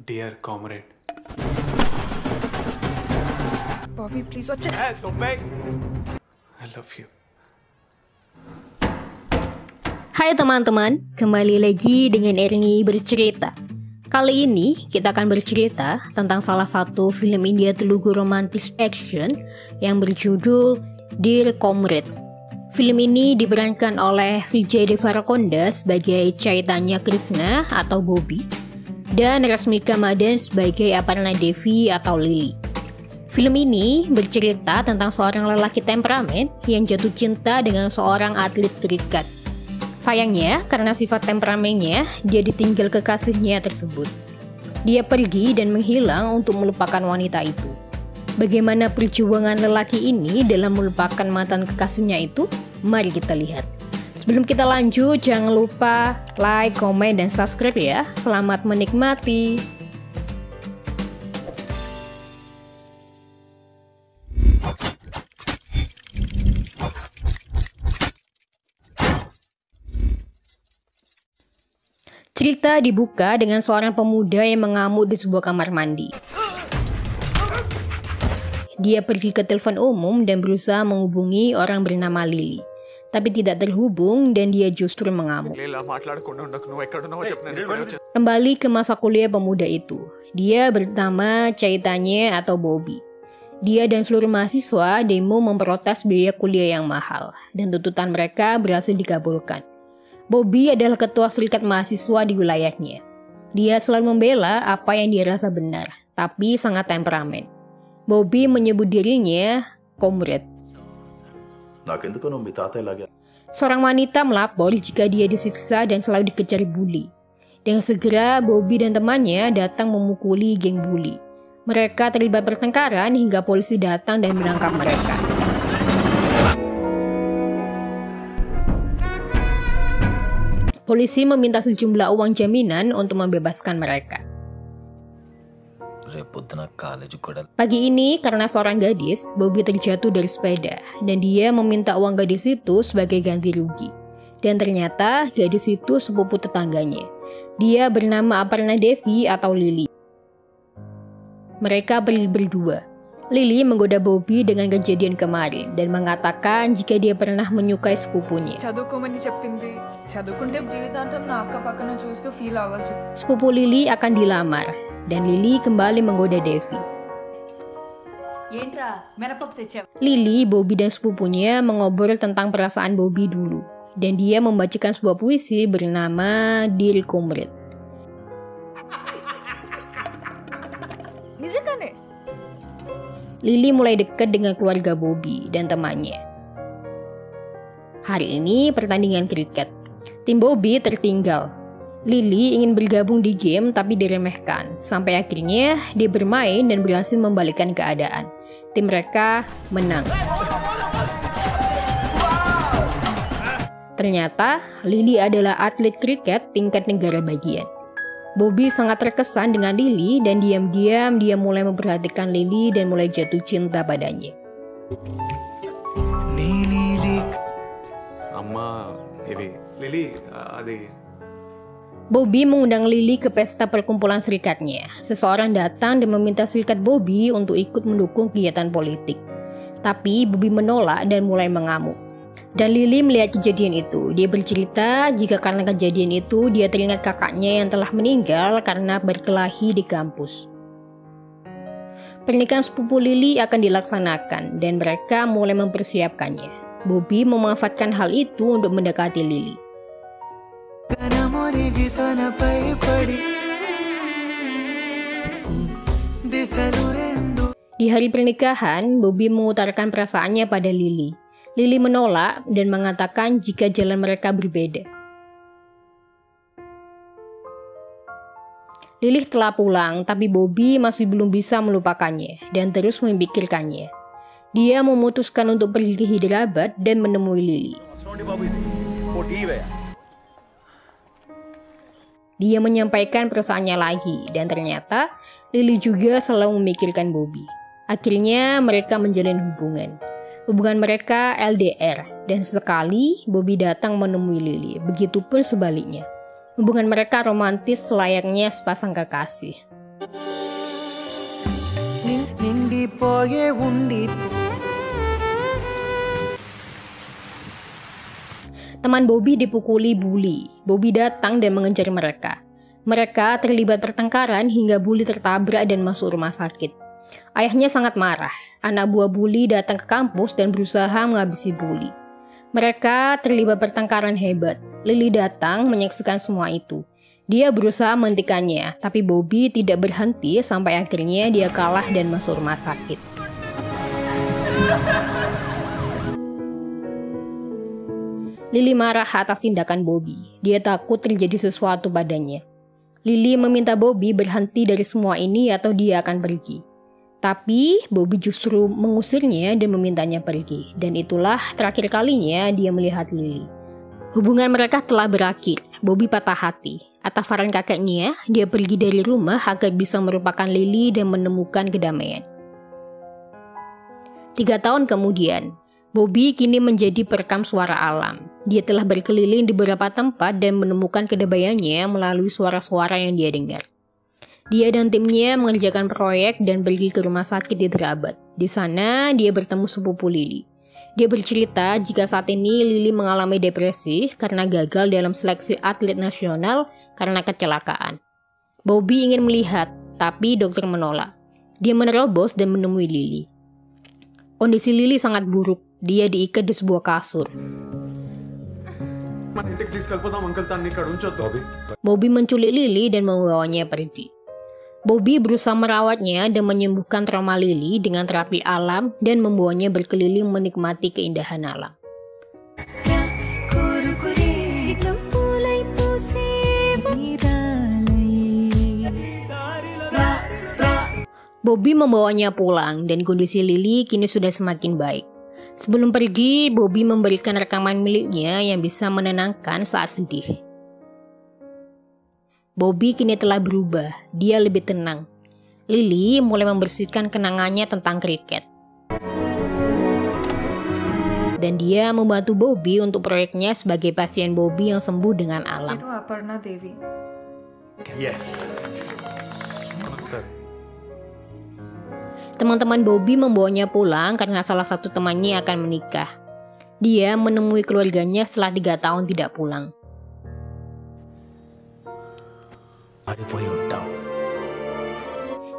Dear comrade. Bobby, please watch it. I love you. Hai teman-teman, kembali lagi dengan Erni bercerita. Kali ini kita akan bercerita tentang salah satu film India Telugu romantis action yang berjudul Dear Comrade. Film ini diperankan oleh Vijay Deverakonda sebagai Chaitanya Krishna atau Bobby dan Rasmika Madan sebagai Aparna Devi atau Lily. Film ini bercerita tentang seorang lelaki temperamen yang jatuh cinta dengan seorang atlet kriket. Sayangnya, karena sifat temperamennya, dia ditinggal kekasihnya tersebut. Dia pergi dan menghilang untuk melupakan wanita itu. Bagaimana perjuangan lelaki ini dalam melupakan mantan kekasihnya itu? Mari kita lihat. Sebelum kita lanjut, jangan lupa like, komen, dan subscribe ya. Selamat menikmati. Cerita dibuka dengan seorang pemuda yang mengamuk di sebuah kamar mandi. Dia pergi ke telepon umum dan berusaha menghubungi orang bernama Lily. Tapi tidak terhubung dan dia justru mengamuk. Kembali ke masa kuliah pemuda itu. Dia bernama Chaitanya atau Bobby. Dia dan seluruh mahasiswa demo memprotes biaya kuliah yang mahal. Dan tuntutan mereka berhasil dikabulkan. Bobby adalah ketua serikat mahasiswa di wilayahnya. Dia selalu membela apa yang dia rasa benar, tapi sangat temperamen. Bobby menyebut dirinya comrade. Seorang wanita melapor jika dia disiksa dan selalu dikejar bully. Dengan segera, Bobby dan temannya datang memukuli geng bully. Mereka terlibat pertengkaran hingga polisi datang dan menangkap mereka. Polisi meminta sejumlah uang jaminan untuk membebaskan mereka. Pagi ini, karena seorang gadis, Bobby terjatuh dari sepeda, dan dia meminta uang gadis itu sebagai ganti rugi. Dan ternyata, gadis itu sepupu tetangganya. Dia bernama Aparna Devi atau Lily. Mereka pergi berdua. Lily menggoda Bobby dengan kejadian kemarin dan mengatakan jika dia pernah menyukai sepupunya. Sepupu Lily akan dilamar dan Lily kembali menggoda Devi. Lily, Bobby dan sepupunya mengobrol tentang perasaan Bobby dulu dan dia membacakan sebuah puisi bernama Dear Comrade. Lily mulai dekat dengan keluarga Bobby dan temannya. Hari ini pertandingan kriket. Tim Bobby tertinggal. Lily ingin bergabung di game tapi diremehkan. Sampai akhirnya dia bermain dan berhasil membalikkan keadaan. Tim mereka menang. Ternyata Lily adalah atlet kriket tingkat negara bagian. Bobby sangat terkesan dengan Lily dan diam-diam dia mulai memperhatikan Lily dan mulai jatuh cinta padanya. Bobby mengundang Lily ke pesta perkumpulan serikatnya. Seseorang datang dan meminta serikat Bobby untuk ikut mendukung kegiatan politik. Tapi Bobby menolak dan mulai mengamuk. Dan Lily melihat kejadian itu. Dia bercerita jika karena kejadian itu dia teringat kakaknya yang telah meninggal karena berkelahi di kampus. Pernikahan sepupu Lily akan dilaksanakan dan mereka mulai mempersiapkannya. Bobby memanfaatkan hal itu untuk mendekati Lily. Di hari pernikahan, Bobby mengutarakan perasaannya pada Lily. Lily menolak dan mengatakan jika jalan mereka berbeda. Lily telah pulang, tapi Bobby masih belum bisa melupakannya dan terus memikirkannya. Dia memutuskan untuk pergi ke Hyderabad dan menemui Lily. Dia menyampaikan perasaannya lagi dan ternyata Lily juga selalu memikirkan Bobby. Akhirnya mereka menjalin hubungan. Hubungan mereka LDR, dan sesekali Bobby datang menemui Lily, begitupun sebaliknya. Hubungan mereka romantis selayaknya sepasang kekasih. Teman Bobby dipukuli bully. Bobby datang dan mengejar mereka. Mereka terlibat pertengkaran hingga bully tertabrak dan masuk rumah sakit. Ayahnya sangat marah. Anak buah bully datang ke kampus dan berusaha menghabisi bully. Mereka terlibat pertengkaran hebat. Lily datang menyaksikan semua itu. Dia berusaha menghentikannya, tapi Bobby tidak berhenti sampai akhirnya dia kalah dan masuk rumah sakit. Lily marah atas tindakan Bobby. Dia takut terjadi sesuatu padanya. Lily meminta Bobby berhenti dari semua ini atau dia akan pergi. Tapi Bobby justru mengusirnya dan memintanya pergi. Dan itulah terakhir kalinya dia melihat Lily. Hubungan mereka telah berakhir. Bobby patah hati. Atas saran kakeknya, dia pergi dari rumah agar bisa merupakan Lily dan menemukan kedamaian. 3 tahun kemudian, Bobby kini menjadi perekam suara alam. Dia telah berkeliling di beberapa tempat dan menemukan kedamaiannya melalui suara-suara yang dia dengar. Dia dan timnya mengerjakan proyek dan pergi ke rumah sakit di Terabat. Di sana, dia bertemu sepupu Lily. Dia bercerita jika saat ini Lily mengalami depresi karena gagal dalam seleksi atlet nasional karena kecelakaan. Bobby ingin melihat, tapi dokter menolak. Dia menerobos dan menemui Lily. Kondisi Lily sangat buruk. Dia diikat di sebuah kasur. Bobby menculik Lily dan membawanya pergi. Bobby berusaha merawatnya dan menyembuhkan trauma Lily dengan terapi alam dan membawanya berkeliling menikmati keindahan alam. Bobby membawanya pulang dan kondisi Lily kini sudah semakin baik. Sebelum pergi, Bobby memberikan rekaman miliknya yang bisa menenangkan saat sedih. Bobby kini telah berubah, dia lebih tenang. Lily mulai membersihkan kenangannya tentang kriket. Dan dia membantu Bobby untuk proyeknya sebagai pasien Bobby yang sembuh dengan alam. Itu Aparna Devi. Yes. Sir. Teman-teman Bobby membawanya pulang karena salah satu temannya akan menikah. Dia menemui keluarganya setelah 3 tahun tidak pulang.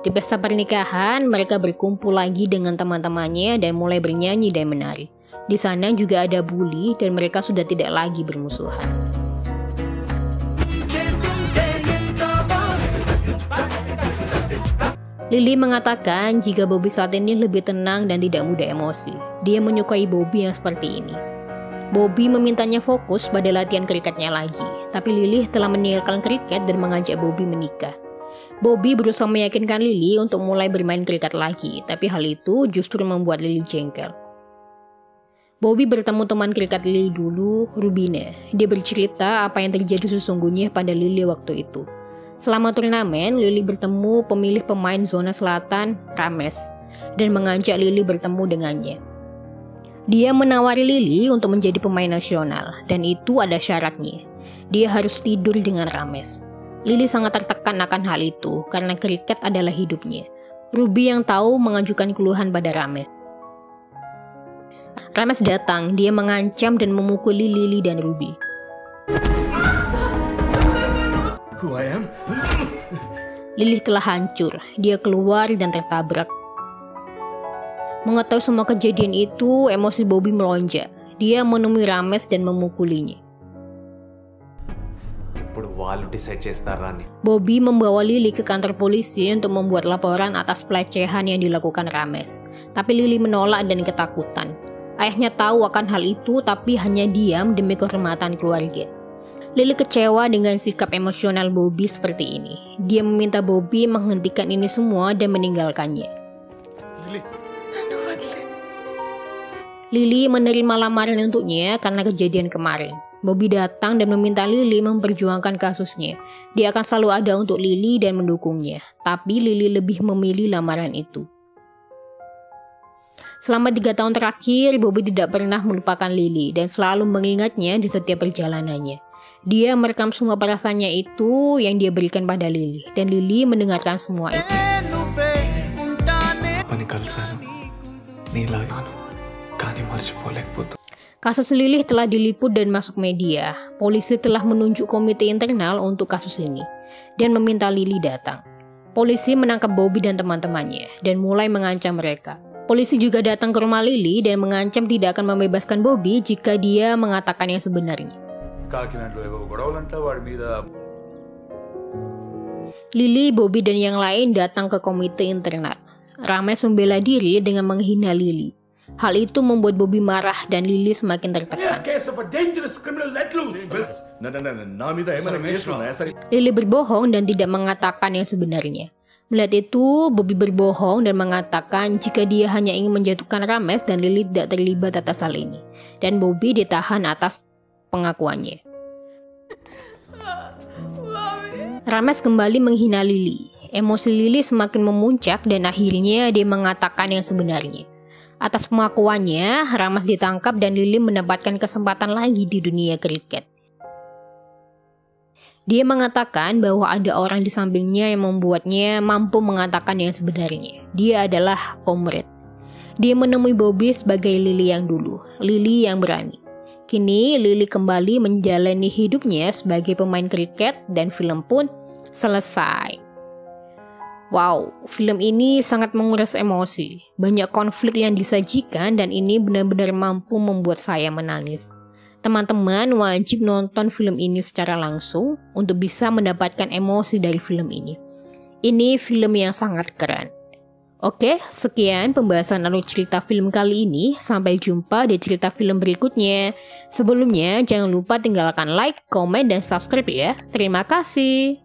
Di pesta pernikahan, mereka berkumpul lagi dengan teman-temannya dan mulai bernyanyi dan menari. Di sana juga ada bully dan mereka sudah tidak lagi bermusuhan. Lily mengatakan jika Bobby saat ini lebih tenang dan tidak mudah emosi. Dia menyukai Bobby yang seperti ini. Bobby memintanya fokus pada latihan kriketnya lagi, tapi Lily telah meninggalkan kriket dan mengajak Bobby menikah. Bobby berusaha meyakinkan Lily untuk mulai bermain kriket lagi, tapi hal itu justru membuat Lily jengkel. Bobby bertemu teman kriket Lily dulu, Rubina. Dia bercerita apa yang terjadi sesungguhnya pada Lily waktu itu. Selama turnamen, Lily bertemu pemilih pemain zona selatan, Rames, dan mengajak Lily bertemu dengannya. Dia menawari Lily untuk menjadi pemain nasional, dan itu ada syaratnya. Dia harus tidur dengan Rames. Lily sangat tertekan akan hal itu, karena kriket adalah hidupnya. Ruby yang tahu mengajukan keluhan pada Rames. Rames datang, dia mengancam dan memukuli Lily dan Ruby. Who I am? Lily telah hancur, dia keluar dan tertabrak. Mengetahui semua kejadian itu, emosi Bobby melonjak. Dia menemui Rames dan memukulinya. Bobby membawa Lily ke kantor polisi untuk membuat laporan atas pelecehan yang dilakukan Rames. Tapi Lily menolak dan ketakutan. Ayahnya tahu akan hal itu tapi hanya diam demi kehormatan keluarga. Lily kecewa dengan sikap emosional Bobby seperti ini. Dia meminta Bobby menghentikan ini semua dan meninggalkannya. Lily menerima lamaran untuknya karena kejadian kemarin. Bobby datang dan meminta Lily memperjuangkan kasusnya. Dia akan selalu ada untuk Lily dan mendukungnya. Tapi Lily lebih memilih lamaran itu. Selama 3 tahun terakhir, Bobby tidak pernah melupakan Lily dan selalu mengingatnya di setiap perjalanannya. Dia merekam semua perasaannya itu yang dia berikan pada Lily, dan Lily mendengarkan semua itu. Kasus Lily telah diliput dan masuk media. Polisi telah menunjuk komite internal untuk kasus ini dan meminta Lily datang. Polisi menangkap Bobby dan teman-temannya dan mulai mengancam mereka. Polisi juga datang ke rumah Lily dan mengancam tidak akan membebaskan Bobby jika dia mengatakan yang sebenarnya. Lily, Bobby, dan yang lain datang ke komite internal. Rames membela diri dengan menghina Lily. Hal itu membuat Bobby marah dan Lily semakin tertekan. Lily berbohong dan tidak mengatakan yang sebenarnya. Melihat itu, Bobby berbohong dan mengatakan jika dia hanya ingin menjatuhkan Rames dan Lily tidak terlibat atas hal ini. Dan Bobby ditahan atas pengakuannya. Rames kembali menghina Lily. Emosi Lily semakin memuncak dan akhirnya dia mengatakan yang sebenarnya. Atas pengakuannya, Rames ditangkap dan Lily mendapatkan kesempatan lagi di dunia kriket. Dia mengatakan bahwa ada orang di sampingnya yang membuatnya mampu mengatakan yang sebenarnya. Dia adalah Comrade. Dia menemui Bobby sebagai Lily yang dulu, Lily yang berani. Kini Lily kembali menjalani hidupnya sebagai pemain kriket dan film pun selesai. Wow, film ini sangat menguras emosi. Banyak konflik yang disajikan dan ini benar-benar mampu membuat saya menangis. Teman-teman wajib nonton film ini secara langsung untuk bisa mendapatkan emosi dari film ini. Ini film yang sangat keren. Oke, sekian pembahasan alur cerita film kali ini. Sampai jumpa di cerita film berikutnya. Sebelumnya, jangan lupa tinggalkan like, komen, dan subscribe ya. Terima kasih.